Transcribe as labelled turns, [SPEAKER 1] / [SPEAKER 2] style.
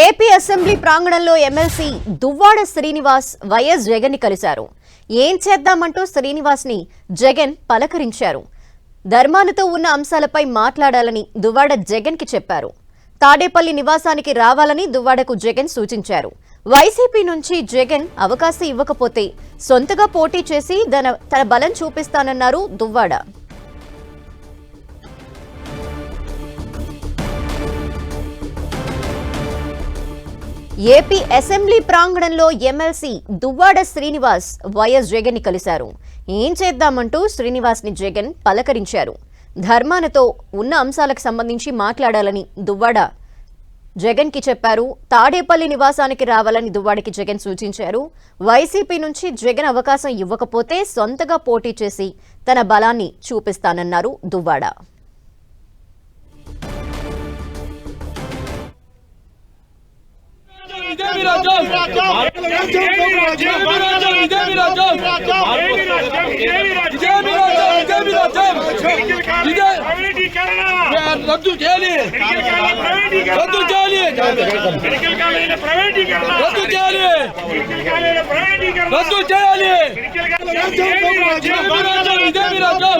[SPEAKER 1] AP assembly ప్రాంగణంలో MLC Duvvada Srinivas YS Jagan ని కలిశారు. ఏం చేద్దామంటూ శ్రీనివాస్ ని జగన్ పలకరించారు. ధర్మాలతో ఉన్న అంశాలపై మాట్లాడాలని దువ్వాడ జగన్ కి చెప్పారు. తాడేపల్లి నివాసానికి రావాలని దువ్వాడకు జగన్ సూచించారు. వైసీపీ నుంచి జగన్ అవకాశం ఇవ్వకపోతే సొంతగా పోటీ చేసి తన బలం చూపిస్తానన్నారు దువ్వాడ. ఏపీ అసెంబ్లీ ప్రాంగణంలో ఎమ్మెల్సీ దువ్వాడ శ్రీనివాస్ వైఎస్ జగన్ ని కలిశారు. ఏం చేద్దామంటూ శ్రీనివాస్ ని జగన్ పలకరించారు. ధర్మానతో ఉన్న అంశాలకు సంబంధించి మాట్లాడాలని దువ్వాడ జగన్ కి చెప్పారు. తాడేపల్లి నివాసానికి రావాలని దువ్వాడకి జగన్ సూచించారు. వైసీపీ నుంచి జగన్ అవకాశం ఇవ్వకపోతే సొంతగా పోటీ చేసి తన బలాన్ని చూపిస్తానన్నారు దువ్వాడ.
[SPEAKER 2] రద్దు చేయాలి, రద్దు చేయాలి, రద్దు చేయాలి, రద్దు చేయాలి. ఇదే మీ రాజ్యం,